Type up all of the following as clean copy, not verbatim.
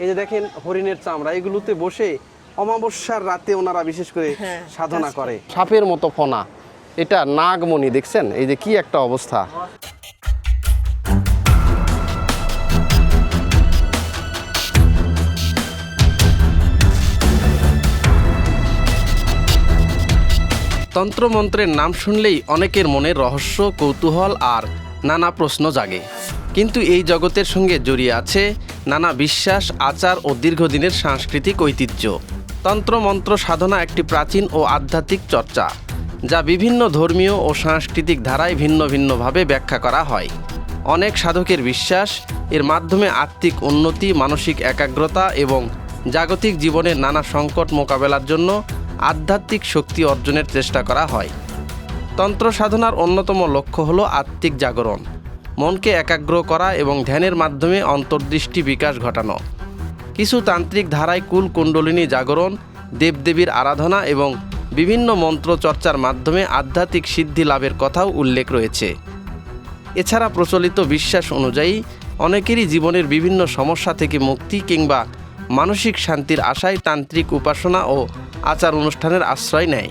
এই যে দেখেন হরিণের চামড়া, এগুলোতে বসে অমাবস্যার রাতে ওনারা বিশেষ করে সাধনা করে। সাপের মতো ফনা, এটা নাগমণি, দেখছেন এই যে কি একটা অবস্থা। তন্ত্রমন্ত্রের নাম শুনলেই অনেকের মনে রহস্য, কৌতূহল আর নানা প্রশ্ন জাগে, কিন্তু এই জগতের সঙ্গে জড়িয়ে আছে নানা বিশ্বাস, আচার ও দীর্ঘদিনের সাংস্কৃতিক ঐতিহ্য। তন্ত্রমন্ত্র সাধনা একটি প্রাচীন ও আধ্যাত্মিক চর্চা, যা বিভিন্ন ধর্মীয় ও সাংস্কৃতিক ধারায় ভিন্ন ভিন্নভাবে ব্যাখ্যা করা হয়। অনেক সাধকের বিশ্বাস, এর মাধ্যমে আত্মিক উন্নতি, মানসিক একাগ্রতা এবং জাগতিক জীবনের নানা সংকট মোকাবেলার জন্য আধ্যাত্মিক শক্তি অর্জনের চেষ্টা করা হয়। তন্ত্র সাধনার অন্যতম লক্ষ্য হলো আত্মিক জাগরণ, মনকে একাগ্র করা এবং ধ্যানের মাধ্যমে অন্তর্দৃষ্টি বিকাশ ঘটানো। কিছু তান্ত্রিক ধারায় কুলকুণ্ডলিনী জাগরণ, দেবদেবীর আরাধনা এবং বিভিন্ন মন্ত্র চর্চার মাধ্যমে আধ্যাত্মিক সিদ্ধি লাভের কথাও উল্লেখ রয়েছে। এছাড়া প্রচলিত বিশ্বাস অনুযায়ী অনেকেরই জীবনের বিভিন্ন সমস্যা থেকে মুক্তি কিংবা মানসিক শান্তির আশায় তান্ত্রিক উপাসনা ও আচার অনুষ্ঠানের আশ্রয় নেয়।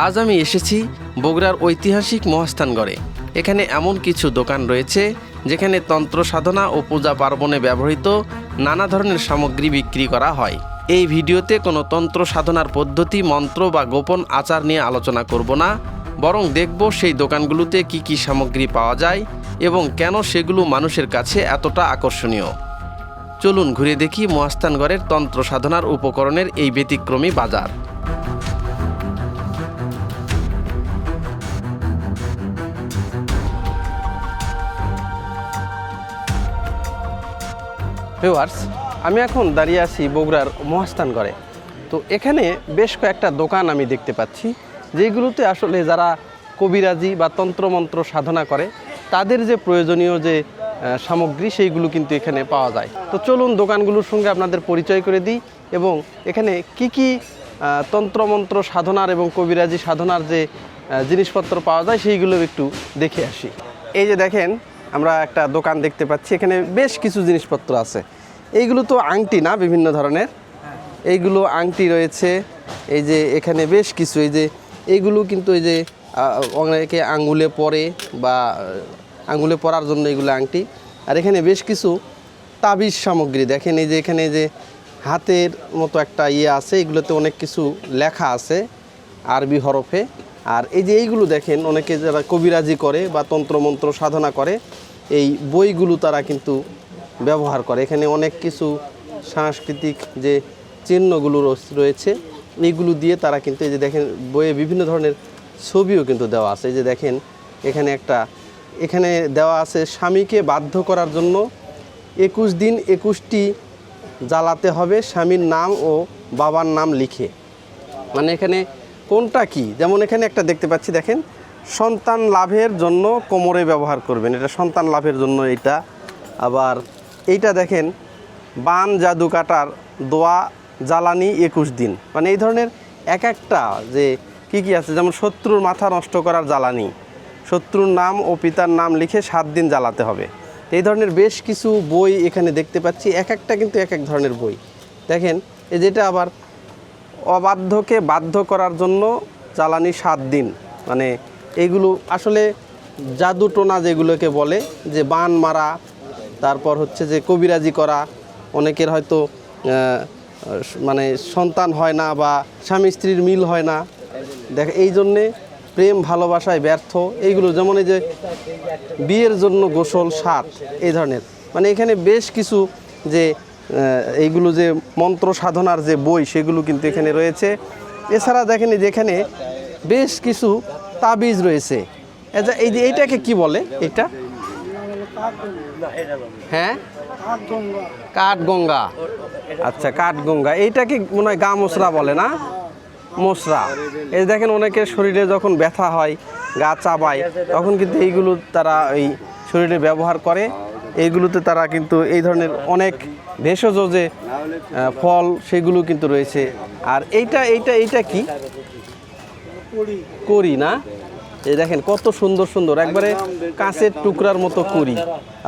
আজ আমি এসেছি বগুড়ার ঐতিহাসিক মহাস্থানগড়ে। এখানে এমন কিছু দোকান রয়েছে যেখানে তন্ত্র সাধনা ও পূজা পার্বণে ব্যবহৃত নানা ধরনের সামগ্রী বিক্রি করা হয়। এই ভিডিওতে কোনো তন্ত্র সাধনার পদ্ধতি, মন্ত্র বা গোপন আচার নিয়ে আলোচনা করব না, বরং দেখব সেই দোকানগুলোতে কি কি সামগ্রী পাওয়া যায় এবং কেন সেগুলো মানুষের কাছে এতটা আকর্ষণীয়। চলুন ঘুরে দেখি মহাস্থানগড়ের তন্ত্র সাধনার উপকরণের এই ব্যতিক্রমী বাজার। ভিউয়ার্স, আমি এখন দাঁড়িয়ে আছি বগুড়ার মহাস্থানগড়ে। তো এখানে বেশ কয়েকটা দোকান আমি দেখতে পাচ্ছি, যেগুলোতে আসলে যারা কবিরাজি বা তন্ত্রমন্ত্র সাধনা করে তাদের যে প্রয়োজনীয় যে সামগ্রী সেইগুলো কিন্তু এখানে পাওয়া যায়। তো চলুন দোকানগুলোর সঙ্গে আপনাদের পরিচয় করে দিই এবং এখানে কি কি তন্ত্রমন্ত্র সাধনার এবং কবিরাজি সাধনার যে জিনিসপত্র পাওয়া যায় সেইগুলো একটু দেখে আসি। এই যে দেখেন, আমরা একটা দোকান দেখতে পাচ্ছি, এখানে বেশ কিছু জিনিসপত্র আছে। এইগুলো তো আংটি না, বিভিন্ন ধরনের এইগুলো আংটি রয়েছে। এই যে এখানে বেশ কিছু, এই যে এইগুলো কিন্তু এই যে অনেকে আঙ্গুলে পরে বা আঙ্গুলে পরার জন্য এগুলো আংটি। আর এখানে বেশ কিছু তাবিজ সামগ্রী দেখেন, এই যে এখানে যে হাতের মতো একটা ইয়ে আছে, এগুলোতে অনেক কিছু লেখা আছে আরবি হরফে। আর এই যে এইগুলো দেখেন, অনেকে যারা কবিরাজি করে বা তন্ত্রমন্ত্র সাধনা করে এই বইগুলো তারা কিন্তু ব্যবহার করে। এখানে অনেক কিছু সাংস্কৃতিক যে চিহ্নগুলো রয়েছে এইগুলো দিয়ে তারা কিন্তু, এই যে দেখেন বইয়ে বিভিন্ন ধরনের ছবিও কিন্তু দেওয়া আছে। এই যে দেখেন এখানে দেওয়া আছে, স্বামীকে বাধ্য করার জন্য 21 দিন 21টি জ্বালাতে হবে স্বামীর নাম ও বাবার নাম লিখে। মানে এখানে কোনটা কি, যেমন এখানে একটা দেখতে পাচ্ছি, দেখেন সন্তান লাভের জন্য কোমরে ব্যবহার করবেন, এটা সন্তান লাভের জন্য এইটা। আবার এইটা দেখেন বান জাদু কাটার দোয়া জ্বালানি 21 দিন। মানে এই ধরনের এক একটা যে কি কি আছে, যেমন শত্রুর মাথা নষ্ট করার জ্বালানি, শত্রুর নাম ও পিতার নাম লিখে 7 দিন জ্বালাতে হবে। এই ধরনের বেশ কিছু বই এখানে দেখতে পাচ্ছি, এক একটা কিন্তু এক এক ধরনের বই। দেখেন এই যেটা আবার অবাধ্যকে বাধ্য করার জন্য জ্বালানি 7 দিন। মানে এইগুলো আসলে জাদু টোনা যেগুলোকে বলে, যে বান মারা, তারপর হচ্ছে যে কবিরাজি করা, অনেকের হয়তো মানে সন্তান হয় না বা স্বামী স্ত্রীর মিল হয় না, দেখ এই জন্যে প্রেম ভালোবাসায় ব্যর্থ, এইগুলো যেমন এই যে বিয়ের জন্য গোসল 7, এই ধরনের। মানে এখানে বেশ কিছু যে এইগুলো যে মন্ত্র সাধনার যে বই সেগুলো কিন্তু এখানে রয়েছে। এছাড়া দেখেন যে এখানে বেশ কিছু তাবিজ রয়েছে। এই যে এইটাকে কি বলে, এটা হ্যাঁ কাঠগঙ্গা। আচ্ছা কাঠগঙ্গা, এইটাকে মনে হয় গা মশরা বলে না, মশরা। এই দেখেন অনেকের শরীরে যখন ব্যথা হয়, গা চাবায়, তখন কিন্তু এইগুলো তারা এই শরীরে ব্যবহার করে। এইগুলোতে তারা কিন্তু এই ধরনের অনেক ভেষজ যে ফল সেগুলো কিন্তু রয়েছে। আর এইটা কি করি না, এই দেখেন কত সুন্দর সুন্দর একবারে কাঁচের টুকরার মতো করি।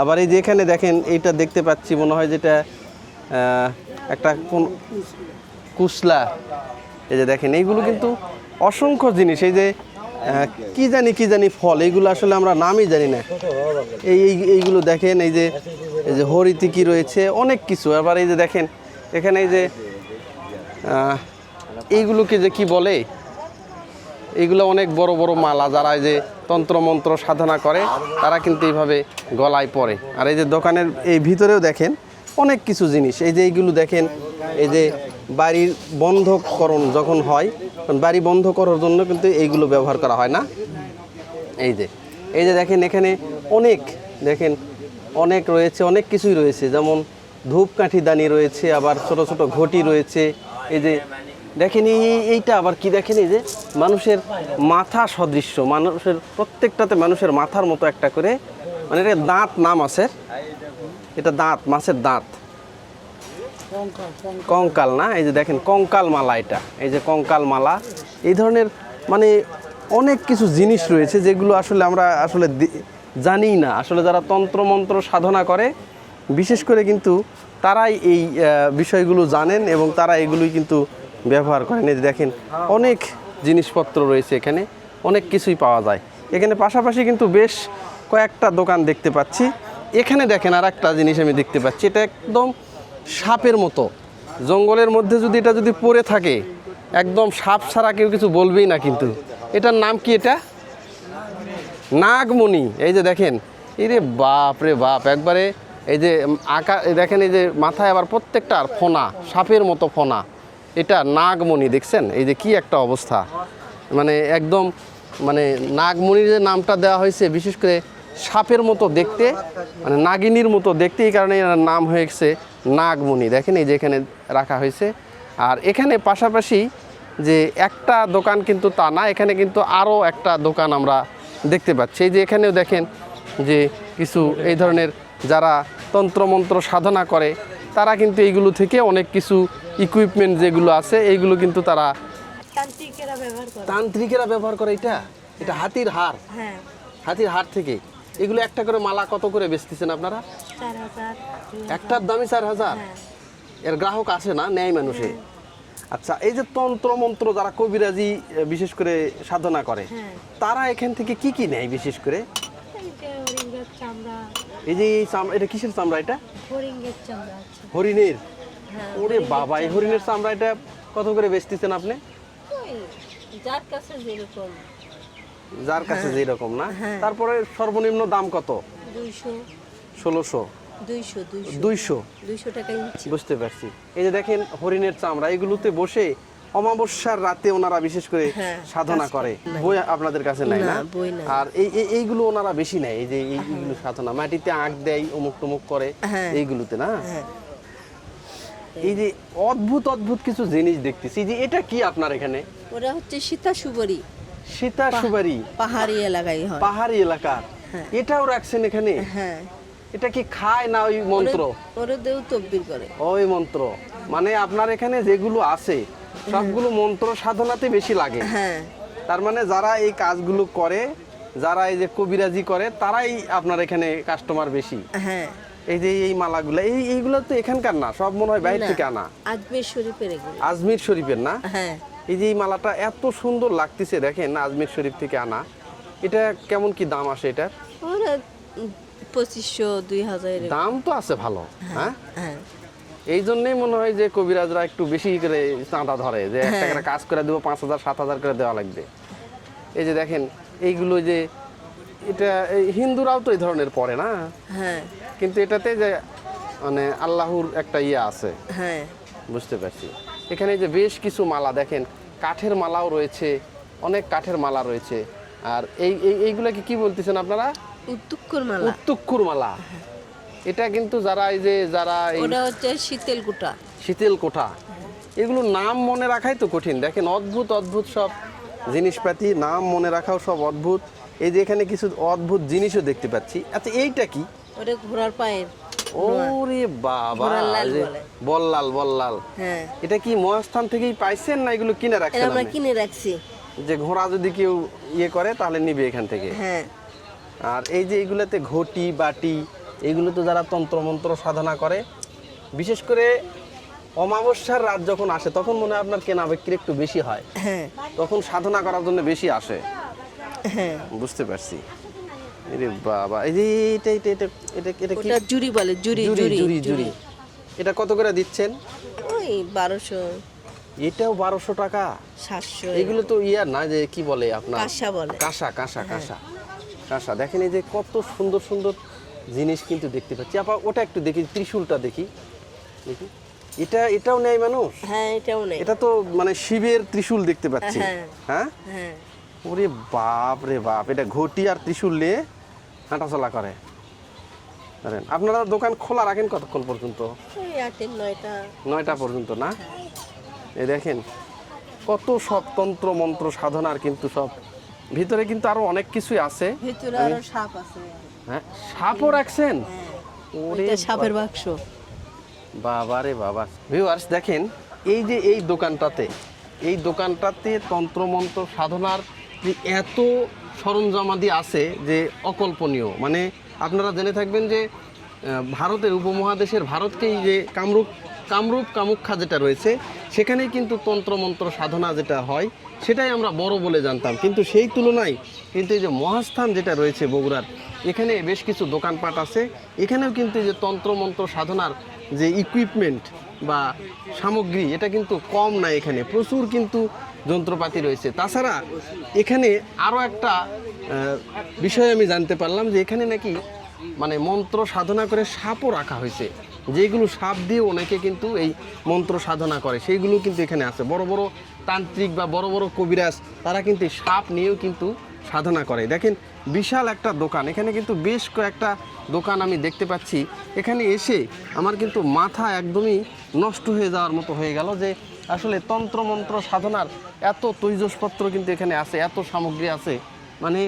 আবার এই যে এখানে দেখেন এইটা দেখতে পাচ্ছি, মনে হয় যেটা একটা কোন কুসলা, এই যে দেখেন এইগুলো কিন্তু অসংখ্য জিনিস, এই যে কি জানি ফল, এইগুলো আসলে আমরা নামই জানি না। এইগুলো দেখেন, এই যে হরিতিকি রয়েছে, অনেক কিছু। আবার এই যে দেখেন এখানে এই যে এইগুলোকে যে কি বলে, এইগুলো অনেক বড় বড় মালা, যারা এই যে তন্ত্রমন্ত্র সাধনা করে তারা কিন্তু এইভাবে গলায় পরে। আর এই যে দোকানের এই ভিতরেও দেখেন অনেক কিছু জিনিস, এই যে এইগুলো দেখেন, এই যে বাড়ির বন্ধকরণ যখন হয়, বাড়ি বন্ধ করার জন্য কিন্তু এইগুলো ব্যবহার করা হয় না। এই যে দেখেন এখানে অনেক দেখেন অনেক রয়েছে, অনেক কিছুই রয়েছে, যেমন ধূপকাঠি দানি রয়েছে, আবার ছোট ছোট ঘটি রয়েছে। এই যে দেখেন এইটা আবার কি দেখেন, এই যে মানুষের মাথা সদৃশ্য, মানুষের প্রত্যেকটাতে মানুষের মাথার মতো একটা করে, মানে এটা দাঁত নাম আছে, এটা দাঁত, মাছের দাঁত, কঙ্কাল না, এই যে দেখেন কঙ্কাল মালা, এটা এই যে কঙ্কাল মালা, এই ধরনের মানে অনেক কিছু জিনিস রয়েছে যেগুলো আসলে আমরা আসলে জানি না। আসলে যারা তন্ত্রমন্ত্র সাধনা করে বিশেষ করে কিন্তু তারাই এই বিষয়গুলো জানেন এবং তারা এগুলোই কিন্তু ব্যবহার করেন। এই যে দেখেন অনেক জিনিসপত্র রয়েছে এখানে, অনেক কিছুই পাওয়া যায় এখানে। পাশাপাশি কিন্তু বেশ কয়েকটা দোকান দেখতে পাচ্ছি। এখানে দেখেন আর একটা জিনিস আমি দেখতে পাচ্ছি, এটা একদম সাপের মতো, জঙ্গলের মধ্যে যদি এটা যদি পড়ে থাকে একদম সাপ ছাড়া কেউ কিছু বলবেই না। কিন্তু এটার নাম কি? এটা নাগমণি। এই যে দেখেন, এই রে বাপ রে বাপ, একবারে এই যে আঁকা দেখেন, এই যে মাথায় আবার প্রত্যেকটা ফোনা, সাপের মতো ফোনা, এটা নাগমণি। দেখছেন এই যে কি একটা অবস্থা, মানে একদম মানে নাগমণির যে নামটা দেওয়া হয়েছে বিশেষ করে সাপের মতো দেখতে, মানে নাগিনীর মতো দেখতে, এই কারণে এর নাম হয়েছে নাগমণি। দেখেন এই যে এখানে রাখা হয়েছে। আর এখানে পাশাপাশি যে একটা দোকান কিন্তু তা না, এখানে কিন্তু আরও একটা দোকান আমরা দেখতে পাচ্ছি। এই যে এখানেও দেখেন যে কিছু এই ধরনের যারা তন্ত্রমন্ত্র সাধনা করে তারা কিন্তু এইগুলো থেকে অনেক কিছু ইকুইপমেন্ট যেগুলো আছে এইগুলো কিন্তু তারা তান্ত্রিকেরা ব্যবহার করে। এটা হাতির হাড়, হাতির হাড় থেকে এগুলো একটা করে মালা কত করে বেচতেছেন আপনারা? 4000। একটার দামই 4000। এর গ্রাহক আসে না, নেয় মানুষে? আচ্ছা, এই যে তন্ত্রমন্ত্র যারা কবিরাজি বিশেষ করে সাধনা করে তারা এখান থেকে কি কি নেয় বিশেষ করে? এই যে এই চামড়া, এটা কিসের চামড়া? এটা হরিণের। ওরে বাবা, এই হরিণের চামড়া এটা কত করে বেচতেছেন আপনি? যার কাছে যেরকম না। তারপরে সর্বনিম্ন দাম কত? 1600 200 টাকা ইঞ্চি। বুঝতে পারছি। এই যে দেখেন হরিণের চামড়া, এগুলোতে বসে অমাবস্যার রাতে ওনারা বিশেষ করে সাধনা করে। বই আপনাদের কাছে নাই না? আর এইগুলো ওনারা বেশি নেয়, এই যে এইগুলো সাধনা মাটিতে আঁক দেয়, অমুক টমুক করে এইগুলোতে না। এই যে অদ্ভুত অদ্ভুত কিছু জিনিস দেখতেছি, যে এটা কি আপনার এখানে? ওটা হচ্ছে সীতাসুবরি। সীতাসুবরি পাহাড়ি এলাকায় হয়, পাহাড়ি এলাকা। এটাও রাখছেন এখানে? হ্যাঁ। এটা কি খায় না ওই মন্ত্র? ওরে দেও তকবীর করে ওই মন্ত্র। মানে আপনার এখানে যেগুলো আছে সবগুলো মন্ত্র সাধনাতে বেশি লাগে। হ্যাঁ। তার মানে যারা এই কাজগুলো করে, যারা এই যে কবিরাজি করে, তারাই আপনার এখানে কাস্টমার বেশি। হ্যাঁ। এই যে এই মালাগুলো, এইগুলো তো এখানকার না, সব মনে হয় বাইরে থেকে আনা। আজমির শরীফের এগুলো। আজমির শরীফের না? হ্যাঁ। এই যে এই মালাটা এত সুন্দর লাগতেছে দেখেন, আজমির শরীফ থেকে আনা। এটা কেমন কি দাম আসে এটার? 2500 2000। দাম তো আছে ভালো। হ্যাঁ। হ্যাঁ। এই জন্যই মনে হয় যে কবিরাজরা একটু বেশি করে চাঁদা ধরে, যে একটা করে কাজ করে দেবো 5000 7000 করে দেওয়া লাগবে। এই যে দেখেন এইগুলো, যে এটা হিন্দুরাও তো এই ধরনের পড়ে না? হ্যাঁ। কিন্তু এটাতে যে মানে আল্লাহর একটা ইয়ে আছে। হ্যাঁ, বুঝতে পারছি। এখানে যে বেশ কিছু মালা দেখেন, কাঠের মালাও রয়েছে, অনেক কাঠের মালা রয়েছে। আর এইগুলাকে কি বলতেছেন আপনারা? উত্তুক্কুর মালা। উত্তুক্কুর মালা। এটা কিন্তু যারা এই যে যারা ওটা হচ্ছে শীতল কোটা। শীতল কোঠা, এগুলো নাম মনে রাখাই তো কঠিন। দেখেন অদ্ভুত অদ্ভুত সব জিনিসপাতি, নাম মনে রাখাও সব অদ্ভুত। এই যে এখানে কিছু অদ্ভুত জিনিসও দেখতে পাচ্ছি। আচ্ছা, এইটা কি? ওটা ঘোড়ার পায়ের। ওরে বাবা, বল্লাল। হ্যাঁ। এটা কি মহাস্থান থেকেই পাইছেন না এগুলো কিনে রাখছেন? আমরা কিনে রাখছি, যে ঘোড়া যদি কেউ ইয়ে করে তাহলে নিবে এখান থেকে। হ্যাঁ। আর এই যে এইগুলোতে ঘটি বাটি, এগুলো তো যারা তন্ত্রমন্ত্র সাধনা করে বিশেষ করে অমাবস্যার রাত যখন আসে তখন মনে হয় আপনার কেনা বিক্রি একটু বেশি হয়, হ্যাঁ তখন সাধনা করার জন্য বেশি আসে। হ্যাঁ বুঝতে পারছি। আরে বাবা, এই যে এটা এটা এটা এটা এটা কি? ওটা জুরি বলে, জুরি জুরি জুরি জুরি জুরি। এটা কত করে দিচ্ছেন? ওই 1200 এটাও 1200 টাকা। 700 এগুলো তো ইয়ার না, যে কি বলে আপনার কাঁসা বলে। কাঁসা কাঁসা কাঁসা কাঁসা। দেখেন এই যে কত সুন্দর সুন্দর জিনিস কিন্তু দেখতে পাচ্ছি। আপা ওটা একটু দেখি, ত্রিশূলটা দেখি দেখি। এটাও নেয় মানুষ? হ্যাঁ এটাও নেই। এটা তো মানে শিবের ত্রিশূল দেখতে পাচ্ছি। হ্যাঁ। হ্যাঁ, হ্যাঁ ওরে বাপ রে বাপ, এটা ঘটি আর ত্রিশূল নিয়ে হাঁটাচলা করে। ধরেন আপনারা দোকান খোলা রাখেন কতক্ষণ পর্যন্ত? ওই 8 9টা 9টা পর্যন্ত না? এই দেখেন কত সব তন্ত্র মন্ত্র সাধনার কিন্তু সব ভিতরে কিন্তু আরো অনেক কিছুই আছে। ভিতরে আরো সাপ আছে। হ্যাঁ, সাপও রাখছেন? হ্যাঁ ওরে এটা সাপের বাক্স। বাবা রে বাবা। ভিউয়ার্স দেখেন, এই যে এই দোকানটাতে তন্ত্রমন্ত্র সাধনার যে এত সরঞ্জামাদি আছে যে অকল্পনীয়। মানে আপনারা জেনে থাকবেন যে ভারতের উপমহাদেশের ভারতকেই যে কামরূপ কামাখ্যা যেটা রয়েছে সেখানেই কিন্তু তন্ত্রমন্ত্র সাধনা যেটা হয় সেটাই আমরা বড় বলে জানতাম, কিন্তু সেই তুলনায় কিন্তু এই যে মহাস্থান যেটা রয়েছে বগুড়ার, এখানে বেশ কিছু দোকানপাট আছে। এখানেও কিন্তু এই যে তন্ত্রমন্ত্র সাধনার যে ইকুইপমেন্ট বা সামগ্রী এটা কিন্তু কম না, এখানে প্রচুর কিন্তু যন্ত্রপাতি রয়েছে। তাছাড়া এখানে আরও একটা বিষয় আমি জানতে পারলাম যে এখানে নাকি মানে মন্ত্র সাধনা করে সাপও রাখা হয়েছে, যেগুলো সাপ দিয়ে অনেকে কিন্তু এই মন্ত্র সাধনা করে, সেইগুলো কিন্তু এখানে আছে। বড় বড় তান্ত্রিক বা বড় বড় কবিরাজ তারা কিন্তু সাপ নিয়েও কিন্তু সাধনা করে। দেখেন বিশাল একটা দোকান, এখানে কিন্তু বেশ কয়েকটা দোকান আমি দেখতে পাচ্ছি। এখানে এসে আমার কিন্তু মাথা একদমই নষ্ট হয়ে যাওয়ার মতো হয়ে গেল যে আসলে তন্ত্রমন্ত্র সাধনার এত তৈজসপত্র কিন্তু এখানে আছে, এত সামগ্রী আছে। মানে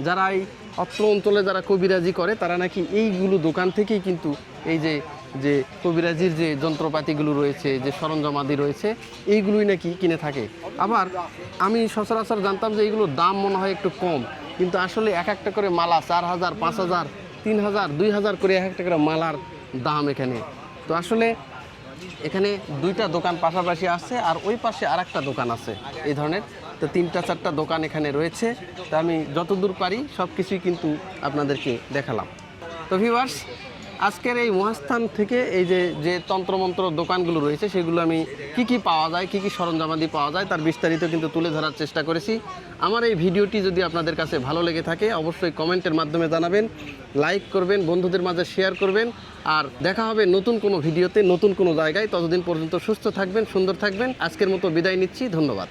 যারা এই অত্র অঞ্চলে যারা কবিরাজি করে তারা নাকি এইগুলো দোকান থেকেই কিন্তু এই যে কবিরাজির যে যন্ত্রপাতিগুলো রয়েছে, যে সরঞ্জামাদি রয়েছে, এইগুলোই নাকি কিনে থাকে। আবার আমি সচরাচর জানতাম যে এইগুলোর দাম মনে হয় একটু কম, কিন্তু আসলে এক একটা করে মালা 4000, 5000, 3000, 2000 করে এক একটা করে মালার দাম এখানে। তো আসলে এখানে 2টা দোকান পাশাপাশি আছে, আর ওই পাশে আর একটা দোকান আছে এই ধরনের। তো 3টা 4টা দোকান এখানে রয়েছে। তো আমি যতদূর পারি সব কিছুই কিন্তু আপনাদেরকে দেখালাম। তো ভিউয়ার্স, আজকের এই মহাস্থান থেকে এই যে তন্ত্রমন্ত্র দোকানগুলো রয়েছে সেগুলো আমি কি পাওয়া যায়, কি সরঞ্জামাদি পাওয়া যায় তার বিস্তারিত কিন্তু তুলে ধরার চেষ্টা করেছি। আমার এই ভিডিওটি যদি আপনাদের কাছে ভালো লেগে থাকে অবশ্যই কমেন্টের মাধ্যমে জানাবেন, লাইক করবেন, বন্ধুদের মাঝে শেয়ার করবেন। আর দেখা হবে নতুন কোনো ভিডিওতে, নতুন কোনো জায়গায়। ততদিন পর্যন্ত সুস্থ থাকবেন, সুন্দর থাকবেন। আজকের মতো বিদায় নিচ্ছি, ধন্যবাদ।